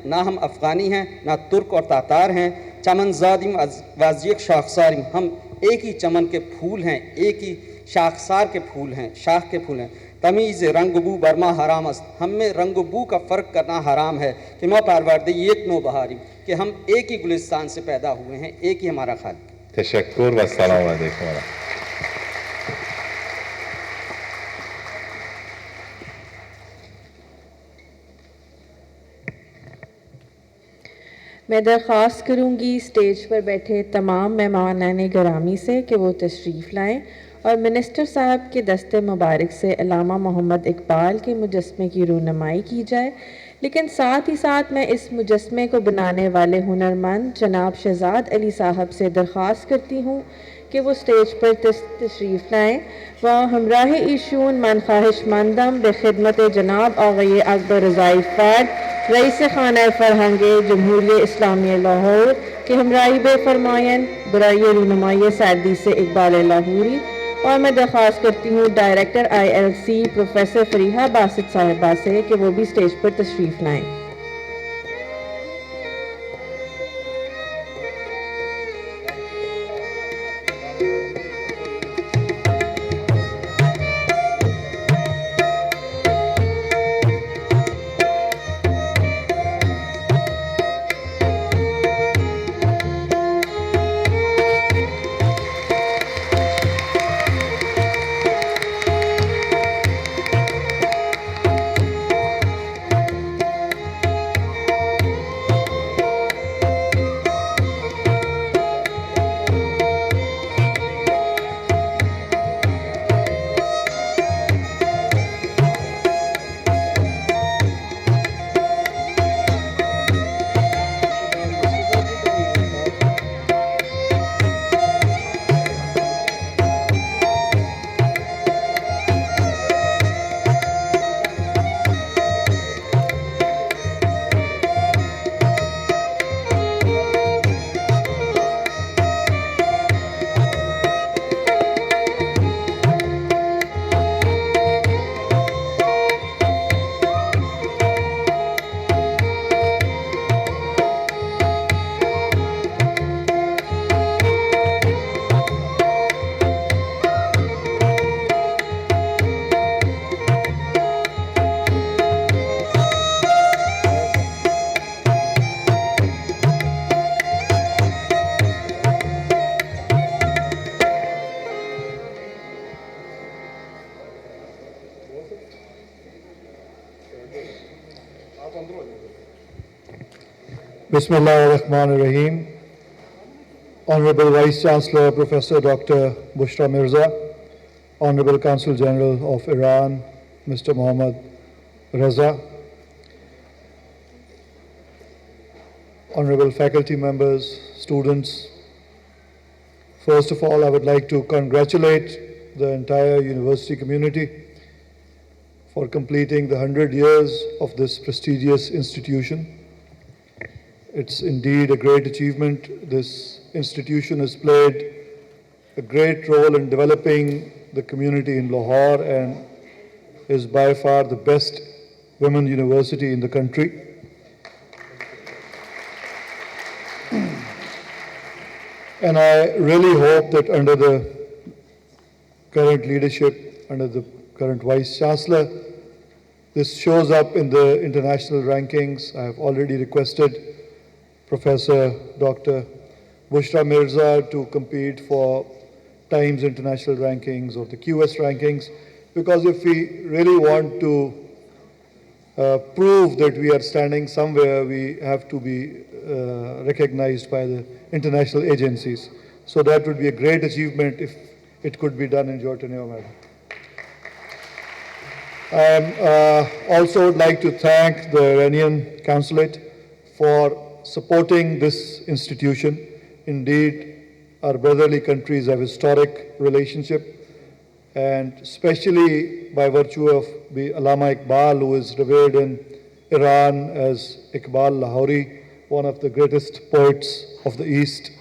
ना हम अफ़गानी हैं ना तुर्क और तातार हैं, चमनज़ादिम वाजिक शाखसारिम, हम एक ही चमन के फूल हैं, एक ही शाखसार के फूल हैं, शाख के फूल हैं. तमीज़ रंग बू बरमा हराम अस्त, हम में रंग बू का फ़र्क करना हराम है कि माँ पारवरदे एक नो बहारी, कि हम एक ही गुलिस्तान से पैदा हुए हैं, एक ही हमारा खालिक. تشکر و سلام علیکم. मैं दरख्वास्त करूंगी स्टेज पर बैठे तमाम मेहमानान गिरामी से कि वो तशरीफ़ लाएं और मिनिस्टर साहब के दस्ते मुबारक से अल्लामा मोहम्मद इकबाल के मुजस्मे की रूनुमाई की जाए. लेकिन साथ ही साथ मैं इस मुजस्मे को बनाने वाले हुनरमंद जनाब शहजाद अली साहब से दरख्वास्त करती हूँ कि वो स्टेज पर तशरीफ़ लाएँ व हमराह इशून मन ख्वाहिशमंदम बेखिदमत जनाब आग़ाई अकबर रज़ाई फ़र्द रईस खाना फ़रहंग जमहूरियत इस्लामिया लाहौर के हमराही बेफरमायन बराए रूनुमाई सैदी से इकबाल लाहौरी. और मैं दरख्वास्त करती हूँ director ILC professor Fariha Basit साहिबा से कि वो भी स्टेज पर तशरीफ़ लाएँ. Bismillah ar-Rahman ar-Rahim. Honorable Vice Chancellor Professor Dr. Bushra Mirza, Honorable Consul General of Iran, Mr. Mohammad Raza, Honorable faculty members, students. First of all, I would like to congratulate the entire university community for completing the 100 years of this prestigious institution. It's indeed a great achievement. This institution has played a great role in developing the community in Lahore and is by far the best women university in the country. And I really hope that under the current leadership, under the current Vice Chancellor, this shows up in the international rankings. I have already requested Professor Dr. Bushra Mirza to compete for Times International Rankings or the QS rankings, because if we really want to prove that we are standing somewhere, we have to be recognized by the international agencies. So that would be a great achievement if it could be done in your tenure, madam. I also would like to thank the Iranian Consulate for supporting this institution. Indeed, our brotherly countries have historic relationship, and especially by virtue of the Allama Iqbal, who is revered in Iran as Iqbal Lahori, one of the greatest poets of the East.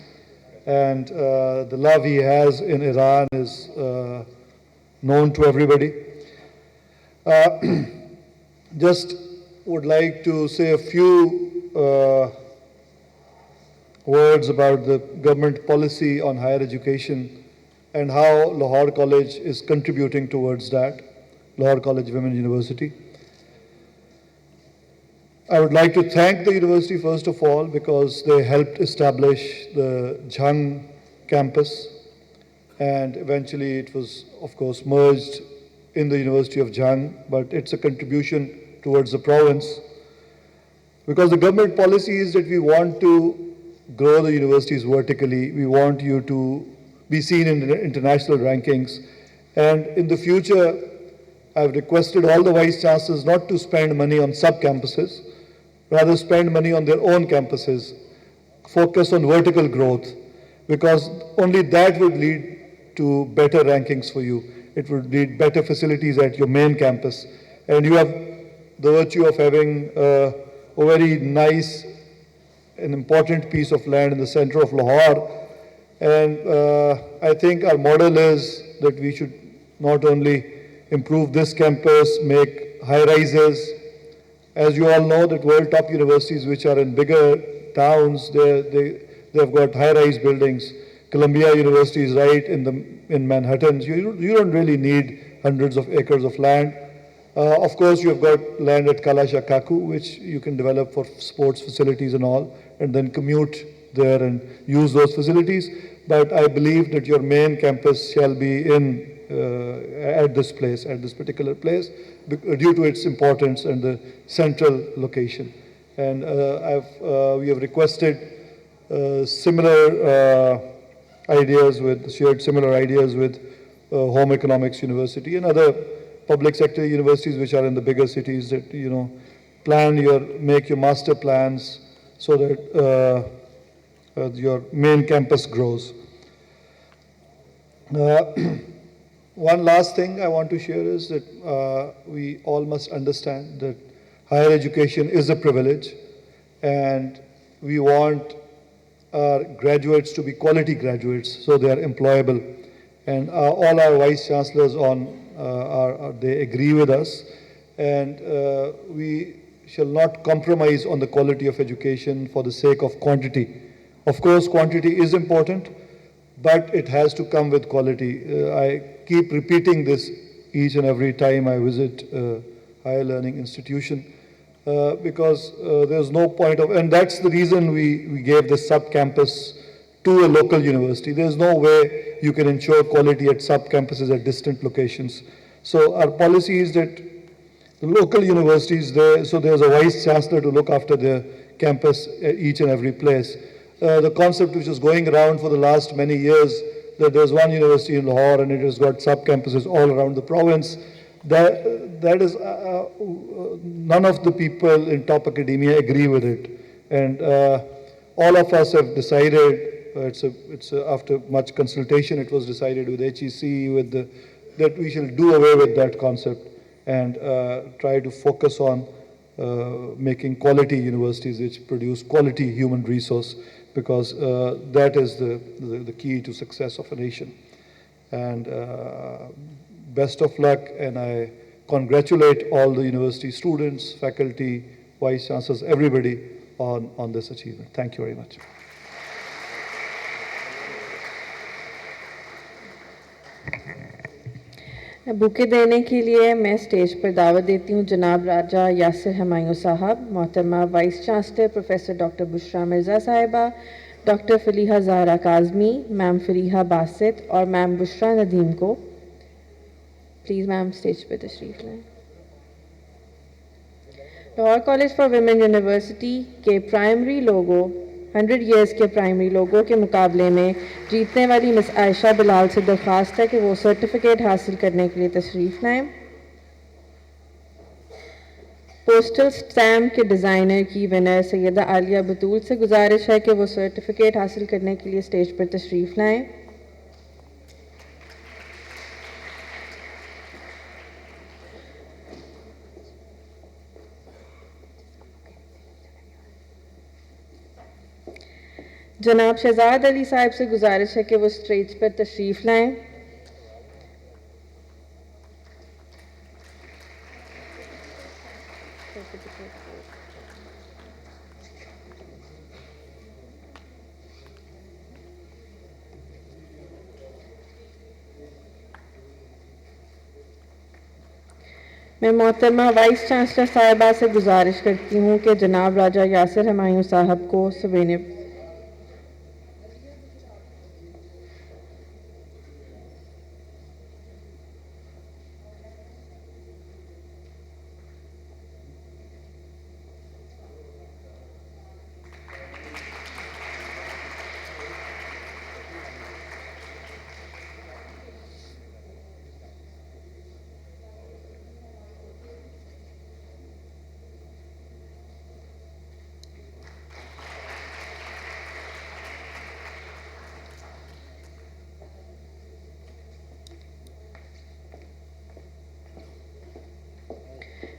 And the love he has in Iran is known to everybody. Just would like to say a few words about the government policy on higher education and how Lahore College is contributing towards that, Lahore College Women University. I would like to thank the university first of all because they helped establish the Jhang campus, and eventually it was of course merged in the University of Jhang, but it's a contribution towards the province because the government policy is that we want to grow the universities vertically. We want you to be seen in the international rankings. And in the future, I've requested all the vice chancellors not to spend money on sub-campuses, rather spend money on their own campuses, focus on vertical growth, because only that would lead to better rankings for you. It would need better facilities at your main campus. And you have the virtue of having a very nice an important piece of land in the center of Lahore. And I think our model is that we should not only improve this campus, make high-rises. As you all know, that world top universities which are in bigger towns, they've got high-rise buildings. Columbia University is right in Manhattan. You don't really need hundreds of acres of land. Of course, you have got land at Kalasha Kaku, which you can develop for sports facilities and all, and then commute there and use those facilities. But I believe that your main campus shall be at this place, at this particular place, due to its importance and the central location. And we have requested shared similar ideas with Home Economics University and other public sector universities which are in the bigger cities that, make your master plans so that your main campus grows. One last thing I want to share is that we all must understand that higher education is a privilege, and we want our graduates to be quality graduates so they are employable. And all our vice chancellors they agree with us, and we shall not compromise on the quality of education for the sake of quantity. Of course, quantity is important, but it has to come with quality. I keep repeating this each and every time I visit a higher learning institution because there's no point of, and that's the reason we gave the sub-campus to a local university. There's no way you can ensure quality at sub-campuses at distant locations. So our policy is that the local universities there, so there's a vice chancellor to look after the campus at each and every place. The concept which is going around for the last many years, that there's one university in Lahore and it has got sub-campuses all around the province, that is, none of the people in top academia agree with it. And all of us have decided, after much consultation, it was decided with HEC, that we shall do away with that concept. and try to focus on making quality universities which produce quality human resource, because that is the key to success of a nation. And best of luck, and I congratulate all the university students, faculty, vice chancellors, everybody on this achievement. Thank you very much. Bouquet देने के लिए मैं stage पर दावत देती हूँ जनाब राजा यासिर हमायूं साहब, मोहतरमा vice chancellor professor doctor Bushra Mirza साहिबा, डॉक्टर फलीहा ज़हरा काज़मी, मैम फरीहा बासित और मैम बुशरा नदीम को। प्लीज़ मैम स्टेज पर तशरीफ़ लाएं। Lahore college for women university के प्राइमरी लोगों 100 ईयर्स के प्राइमरी लोगों के मुकाबले में जीतने वाली मिस आयशा बिलाल से दरख्वास्त है कि वो सर्टिफिकेट हासिल करने के लिए तशरीफ़ लाएं। पोस्टल स्टैम्प के डिज़ाइनर की विनर सैयदा आलिया बतूल से गुजारिश है कि वो सर्टिफिकेट हासिल करने के लिए स्टेज पर तशरीफ़ लाएं। जनाब शहजाद अली साहब से गुजारिश है कि वो स्टेज पर तशरीफ़ लाएं। मैं मोहतरमा वाइस चांसलर साहिबा से गुजारिश करती हूँ कि जनाब राजा यासिर हमायूं साहब को सवेने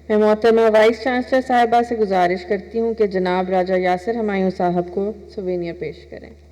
मैं मोहतरमा वाइस चांसलर साहिबा से गुजारिश करती हूँ कि जनाब राजा यासिर हमायूं साहब को सुवेनियर पेश करें।